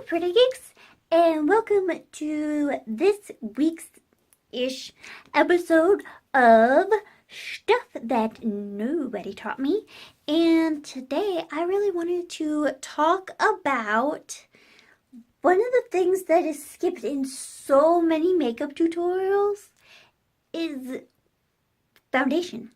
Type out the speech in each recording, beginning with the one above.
pretty geeks, and welcome to this week's-ish episode of Stuff That Nobody Taught Me. And today I really wanted to talk about one of the things that is skipped in so many makeup tutorials is foundation.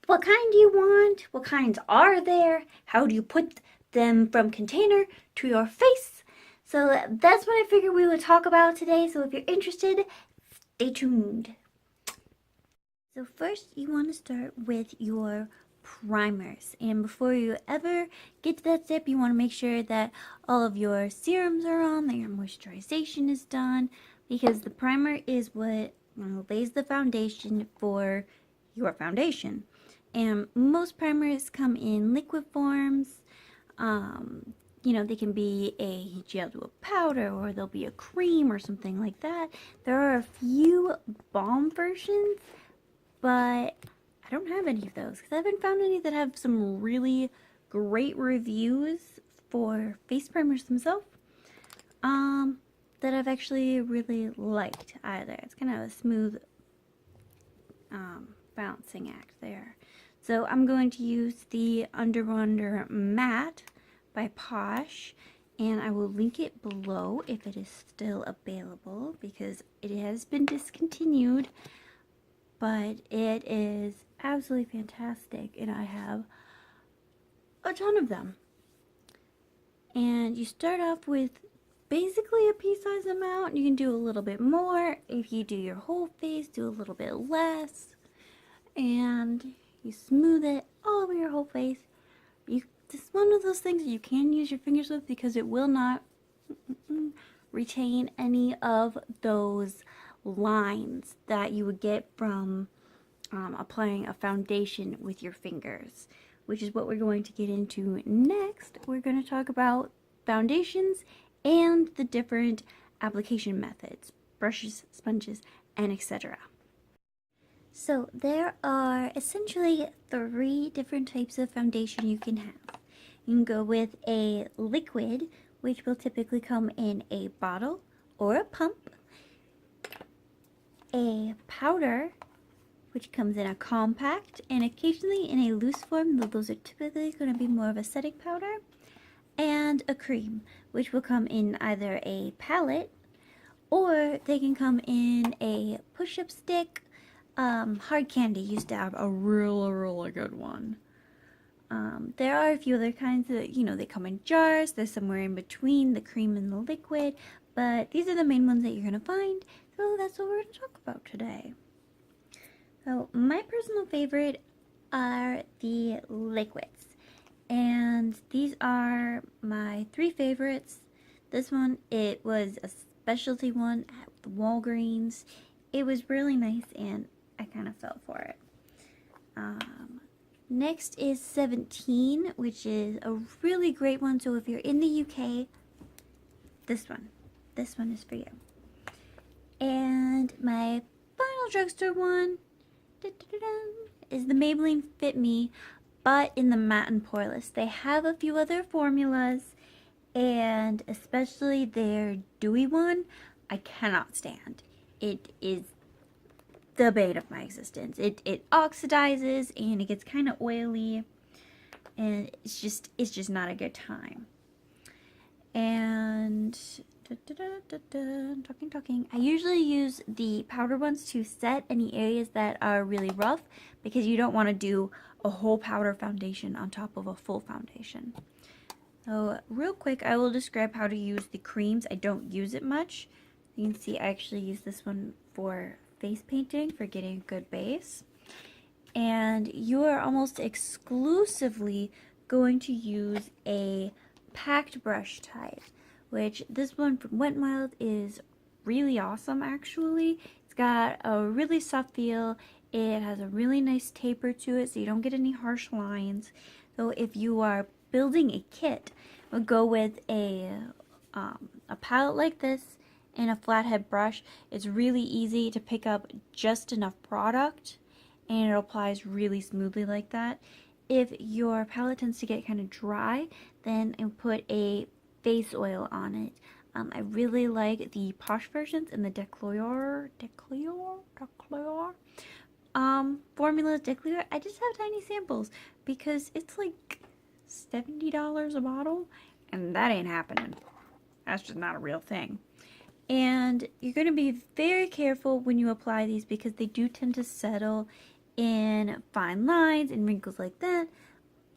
What kind do you want? What kinds are there? How do you put them from container to your face? So that's what I figured we would talk about today. So if you're interested, stay tuned. So first you want to start with your primers. And before you ever get to that step, you want to make sure that all of your serums are on, that your moisturization is done, because the primer is what lays the foundation for your foundation. And most primers come in liquid forms. They can be a gel to a powder, or they'll be a cream or something like that. There are a few balm versions, but I don't have any of those because I haven't found any that have some really great reviews for face primers themselves that I've actually really liked either. It's kind of a smooth balancing act there. So I'm going to use the Under Wonder Matte by Posh, and I will link it below if it is still available because it has been discontinued, but it is absolutely fantastic, and I have a ton of them. And you start off with basically a pea-sized amount. You can do a little bit more. If you do your whole face, do a little bit less. And you smooth it all over your whole face. This is one of those things that you can use your fingers with because it will not retain any of those lines that you would get from applying a foundation with your fingers, which is what we're going to get into next. We're going to talk about foundations and the different application methods, brushes, sponges, and etc. So there are essentially 3 different types of foundation you can have. You can go with a liquid, which will typically come in a bottle or a pump. A powder, which comes in a compact, and occasionally in a loose form, though those are typically going to be more of a setting powder. And a cream, which will come in either a palette, or they can come in a push-up stick. Hard Candy used to have a really good one. There are a few other kinds that, they come in jars. They're somewhere in between the cream and the liquid, but these are the main ones that you're going to find. So that's what we're going to talk about today. So my personal favorite are the liquids. And these are my 3 favorites. This one, it was a specialty one at the Walgreens. It was really nice and I kind of fell for it. Next is 17, which is a really great one. So if you're in the UK, this one is for you. And my final drugstore one is the Maybelline Fit Me, but in the matte and poreless. They have a few other formulas, and especially their dewy one, I cannot stand. It is the bane of my existence. It oxidizes and it gets kind of oily, and it's just not a good time. And talking. I usually use the powder ones to set any areas that are really rough because you don't want to do a whole powder foundation on top of a full foundation. So real quick, I will describe how to use the creams. I don't use it much. You can see I actually use this one for face painting, for getting a good base. And you are almost exclusively going to use a packed brush type, which this one from Wet n Wild is really awesome actually. It's got a really soft feel. It has a really nice taper to it, so you don't get any harsh lines. So if you are building a kit, we'll go with a palette like this and a flathead brush. It's really easy to pick up just enough product, and it applies really smoothly like that. If your palette tends to get kind of dry, then put a face oil on it. I really like the Posh versions and the Declure formula Declure. I just have tiny samples because it's like $70 a bottle, and that ain't happening. That's just not a real thing. And you're going to be very careful when you apply these because they do tend to settle in fine lines and wrinkles like that.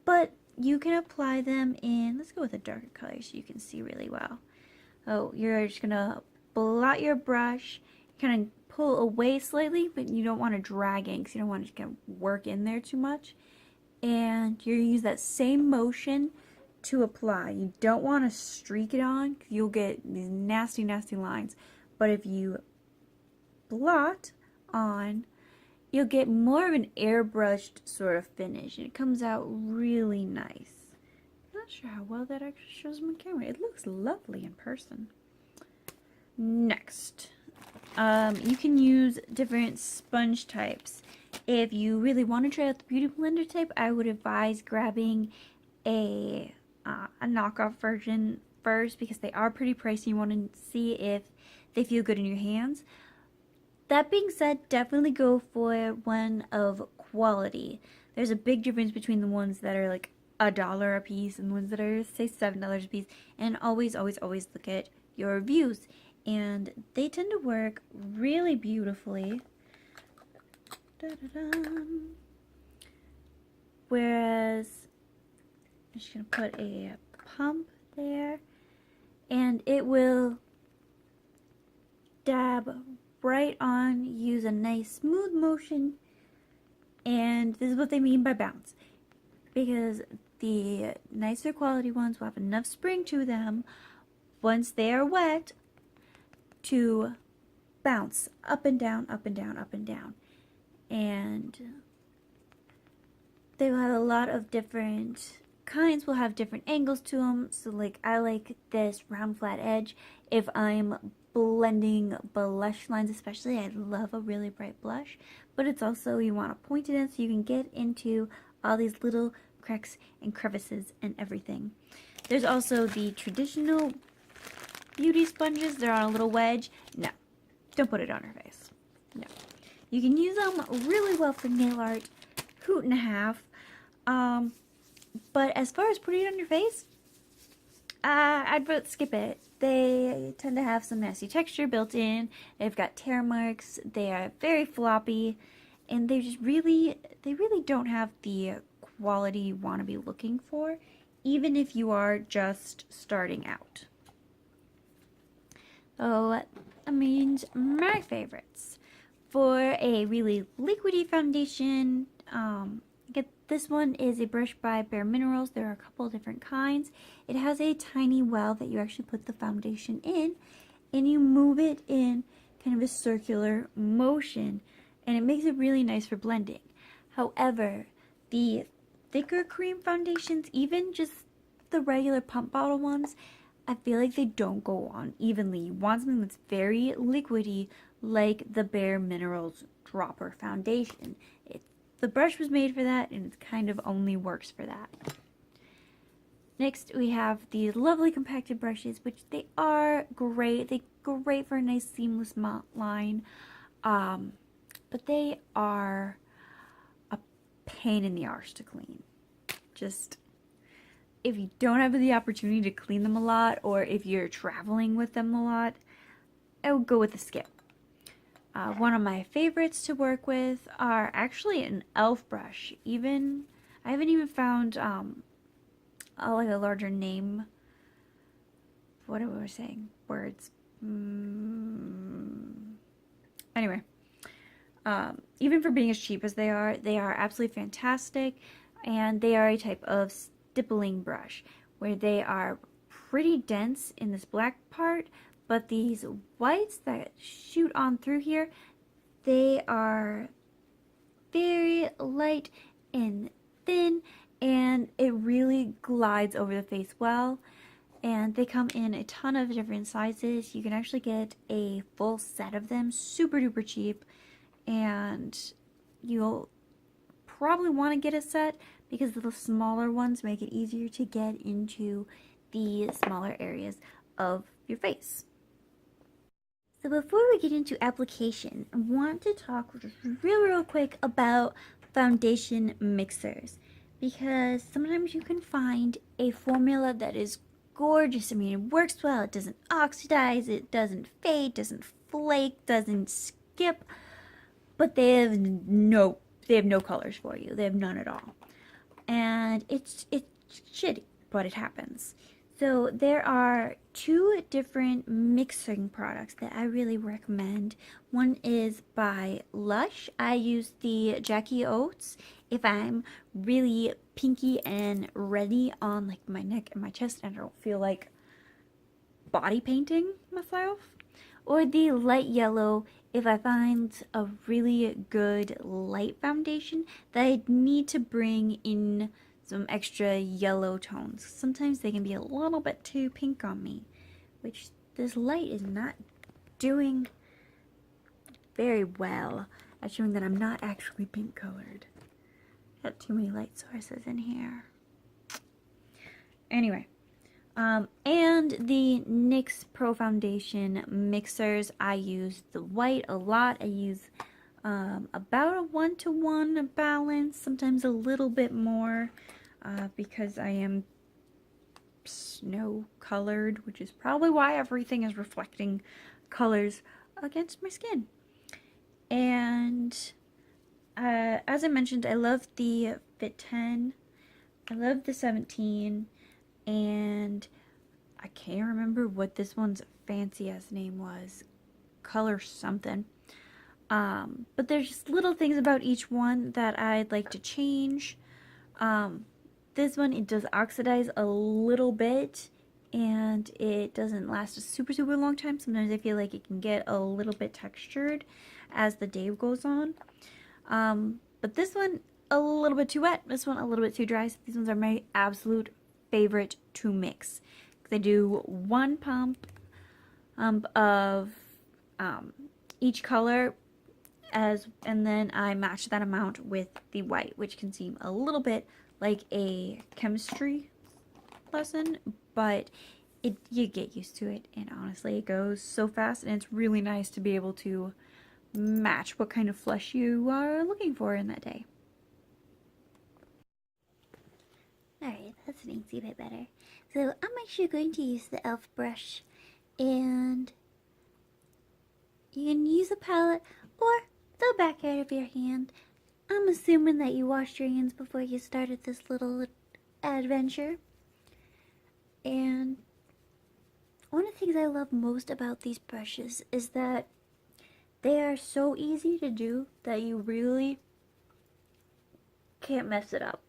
But you can apply them in, let's go with a darker color so you can see really well. Oh, you're just going to blot your brush, kind of pull away slightly, but you don't want to drag in because you don't want to kind of work in there too much. And you're going to use that same motion to apply. You don't want to streak it on because you'll get these nasty, nasty lines. But if you blot on, you'll get more of an airbrushed sort of finish, and it comes out really nice. I'm not sure how well that actually shows on camera. It looks lovely in person. Next, you can use different sponge types. If you really want to try out the Beauty Blender type, I would advise grabbing a knockoff version first because they are pretty pricey. You want to see if they feel good in your hands. That being said, definitely go for one of quality. There's a big difference between the ones that are like $1 a piece and the ones that are, say, $7 a piece. And always, always, always look at your reviews. And they tend to work really beautifully. Da-da-dum. Whereas, I'm just going to put a pump there. And it will dab right on, use a nice smooth motion, and this is what they mean by bounce, because the nicer quality ones will have enough spring to them once they are wet to bounce up and down, up and down, up and down, and they will have a lot of different kinds, will have different angles to them. So like I like this round flat edge if I'm blending blush lines, especially. I love a really bright blush, but it's also, you want to point it in so you can get into all these little cracks and crevices and everything. There's also the traditional beauty sponges. They're on a little wedge. No, don't put it on her face. No, you can use them really well for nail art, hoot and a half. But as far as putting it on your face, I'd skip it. They tend to have some nasty texture built in. They've got tear marks. They are very floppy, and they really don't have the quality you want to be looking for, even if you are just starting out. So that means my favorites. For a really liquidy foundation, this one is a brush by Bare Minerals. There are a couple of different kinds. It has a tiny well that you actually put the foundation in, and you move it in kind of a circular motion, and it makes it really nice for blending. However, the thicker cream foundations, even just the regular pump bottle ones, I feel like they don't go on evenly. You want something that's very liquidy, like the Bare Minerals Dropper Foundation. The brush was made for that, and it kind of only works for that. Next, we have these lovely compacted brushes, which they are great. They're great for a nice seamless line, but they are a pain in the arse to clean. Just, if you don't have the opportunity to clean them a lot, or if you're traveling with them a lot, I would go with a skip. One of my favorites to work with are actually an e.l.f. brush. I haven't even found like a larger name. What am I saying? Words. Anyway, even for being as cheap as they are absolutely fantastic, and they are a type of stippling brush where they are pretty dense in this black part, but these whites that shoot on through here, they are very light and thin, and it really glides over the face well. And they come in a ton of different sizes. You can actually get a full set of them, super duper cheap, and you'll probably want to get a set because the smaller ones make it easier to get into the smaller areas of your face. So before we get into application, I want to talk just real quick about foundation mixers, because sometimes you can find a formula that is gorgeous. I mean, it works well, it doesn't oxidize, it doesn't fade, doesn't flake, doesn't skip, but they have no colors for you. They have none at all. And it's shitty, but it happens. So there are two different mixing products that I really recommend. One is by Lush. I use the Jackie Oats if I'm really pinky and reddy on like my neck and my chest and I don't feel like body painting myself. Or the light yellow if I find a really good light foundation that I need to bring in some extra yellow tones. Sometimes they can be a little bit too pink on me, which this light is not doing very well at showing that I'm not actually pink colored. Got too many light sources in here. Anyway, and the NYX Pro Foundation mixers, I use the white a lot. I use about a 1-to-1 balance, sometimes a little bit more. Because I am snow colored, which is probably why everything is reflecting colors against my skin. And as I mentioned, I love the Fit 10, I love the 17, and I can't remember what this one's fancy ass name was, color something. But there's just little things about each one that I'd like to change. This one, it does oxidize a little bit, and it doesn't last a super long time. Sometimes I feel like it can get a little bit textured as the day goes on. But this one, a little bit too wet. This one, a little bit too dry. So these ones are my absolute favorite to mix. They do 1 pump of each color, and then I match that amount with the white, which can seem a little bit like a chemistry lesson, but you get used to it, and honestly it goes so fast, and it's really nice to be able to match what kind of flush you are looking for in that day. Alright, that's an easy bit better. So I'm actually going to use the e.l.f. brush, and you can use a palette or the back end of your hand. I'm assuming that you washed your hands before you started this little adventure. And one of the things I love most about these brushes is that they are so easy to do that you really can't mess it up.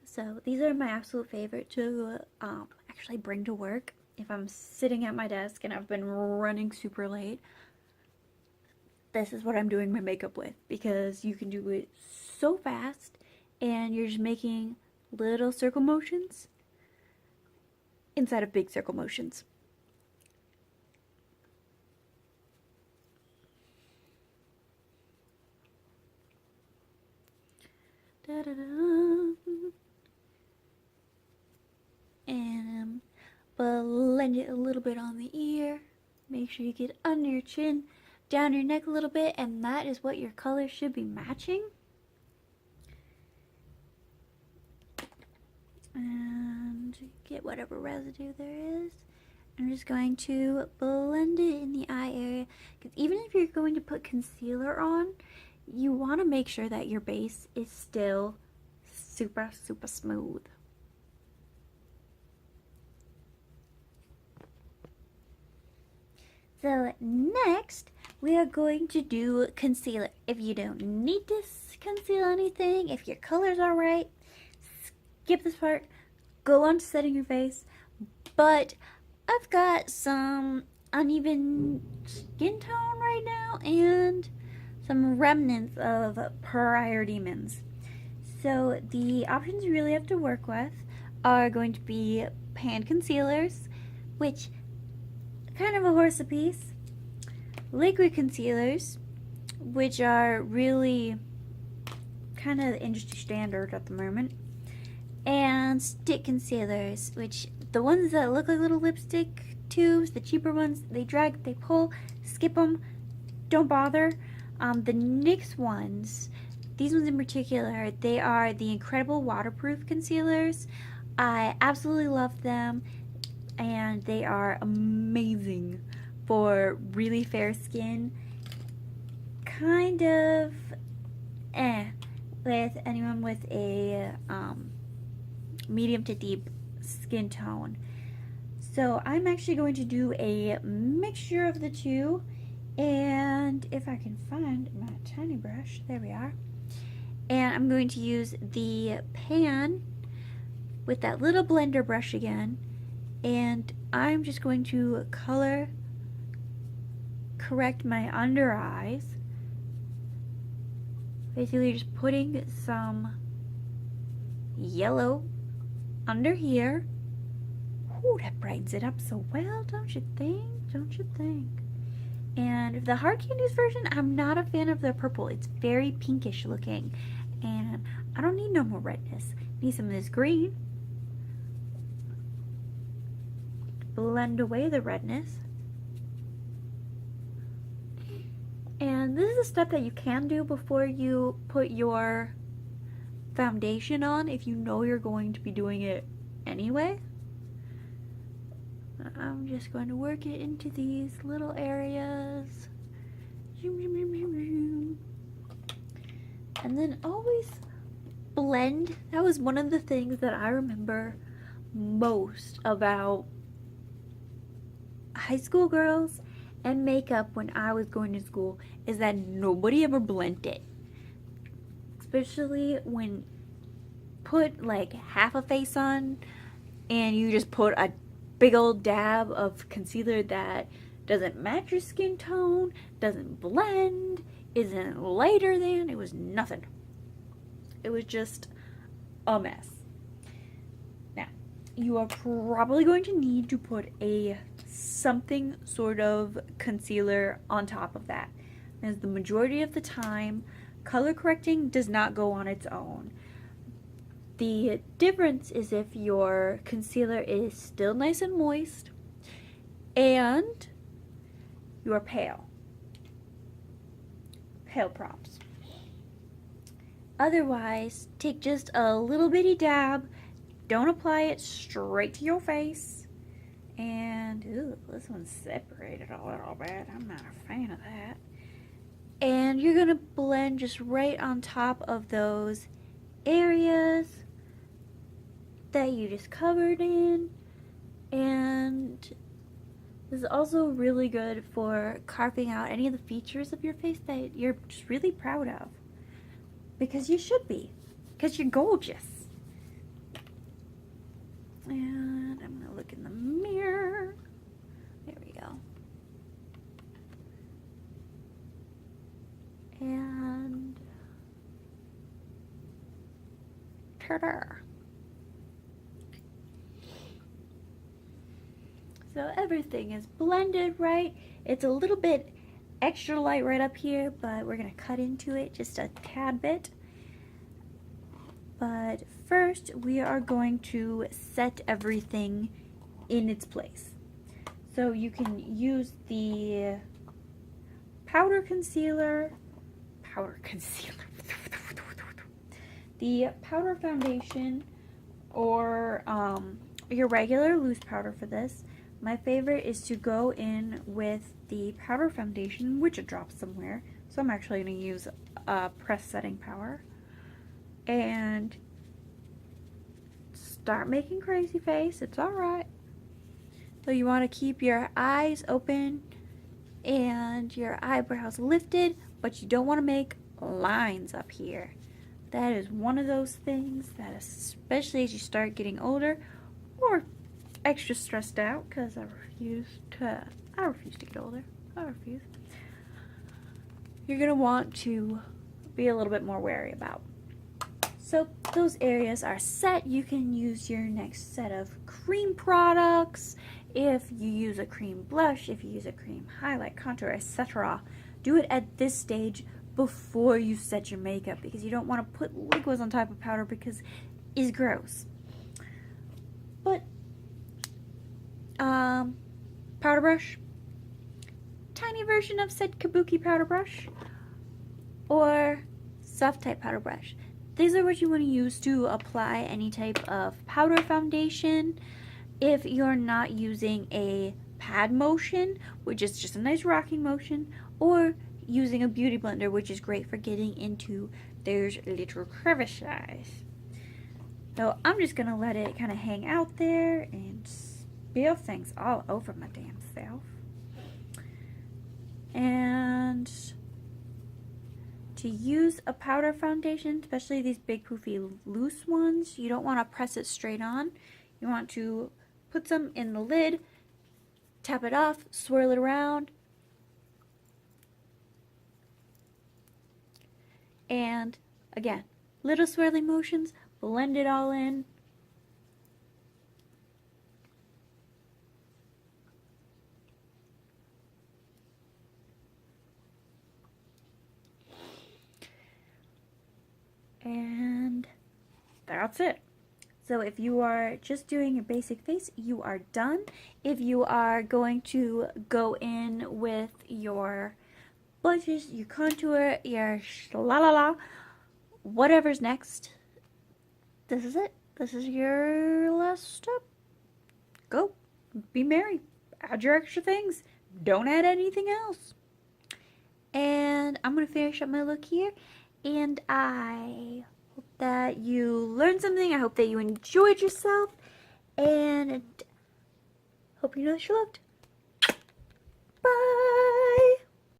So these are my absolute favorite to actually bring to work if I'm sitting at my desk and I've been running super late. This is what I'm doing my makeup with, because you can do it so fast and you're just making little circle motions inside of big circle motions. Da -da -da. And blend it a little bit on the ear. Make sure you get under your chin, down your neck a little bit, and that is what your color should be matching. And get whatever residue there is. I'm just going to blend it in the eye area, because even if you're going to put concealer on, you want to make sure that your base is still super smooth. So next, we are going to do concealer. If you don't need to conceal anything, if your color's alright, skip this part, go on to setting your face. But I've got some uneven skin tone right now and some remnants of prior demons. So the options you really have to work with are going to be pan concealers, which kind of a horse apiece, liquid concealers, which are really kind of the industry standard at the moment, and stick concealers, which the ones that look like little lipstick tubes, the cheaper ones, they drag, they pull, skip them, don't bother. The NYX ones, these ones in particular, they are the incredible waterproof concealers. I absolutely love them, and they are amazing for really fair skin. Kind of with anyone with a medium to deep skin tone. So I'm actually going to do a mixture of the two, and if I can find my tiny brush, there we are. And I'm going to use the pan with that little blender brush again, and I'm just going to color correct my under eyes. Basically just putting some yellow under here. Ooh, that brightens it up so well, don't you think? Don't you think? And the Hard Candies version, I'm not a fan of the purple. It's very pinkish looking, and I don't need no more redness. I need some of this green. Blend away the redness. And this is a step that you can do before you put your foundation on if you know you're going to be doing it anyway. I'm just going to work it into these little areas. And then always blend. That was one of the things that I remember most about high school girls and makeup when I was going to school, is that nobody ever blended. Especially when put like half a face on and you just put a big old dab of concealer that doesn't match your skin tone, doesn't blend, isn't lighter than, it was nothing. It was just a mess. Now, you are probably going to need to put something sort of concealer on top of that. As the majority of the time, color correcting does not go on its own. The difference is if your concealer is still nice and moist and you are pale. Pale prompts. Otherwise, take just a little bitty dab. Don't apply it straight to your face. And, ooh, this one's separated a little bit. I'm not a fan of that. And you're going to blend just right on top of those areas that you just covered in. And this is also really good for carving out any of the features of your face that you're just really proud of. Because you should be. Because you're gorgeous. And I'm going to look in the mirror. There we go. And ta-da! So everything is blended right. It's a little bit extra light right up here, but we're going to cut into it just a tad bit. But first, we are going to set everything in its place. So you can use the powder concealer, the powder foundation, or your regular loose powder for this. My favorite is to go in with the powder foundation, which it drops somewhere. So I'm actually going to use press setting powder. And start making crazy face. It's alright. So you want to keep your eyes open and your eyebrows lifted, but you don't want to make lines up here. That is one of those things that, especially as you start getting older or extra stressed out, because I refuse to get older. I refuse. You're going to want to be a little bit more wary about. So those areas are set. You can use your next set of cream products. If you use a cream blush, if you use a cream highlight, contour, etc., do it at this stage before you set your makeup, because you don't want to put liquids on top of powder because it's gross. powder brush, tiny version of said kabuki powder brush, or soft type powder brush. These are what you want to use to apply any type of powder foundation. If you're not using a pad motion, which is just a nice rocking motion, or using a beauty blender, which is great for getting into those little crevices. So I'm just gonna let it kind of hang out there and spill things all over my damn self. And to use a powder foundation, especially these big poofy loose ones, you don't want to press it straight on. You want to put some in the lid, tap it off, swirl it around, and again, little swirling motions, blend it all in. And that's it. So if you are just doing your basic face, you are done. If you are going to go in with your blushes, your contour, your la la la, whatever's next, this is it. This is your last step. Go. Be merry. Add your extra things. Don't add anything else. And I'm going to finish up my look here. And I hope that you learned something. I hope that you enjoyed yourself. And hope you know that you're loved. Bye.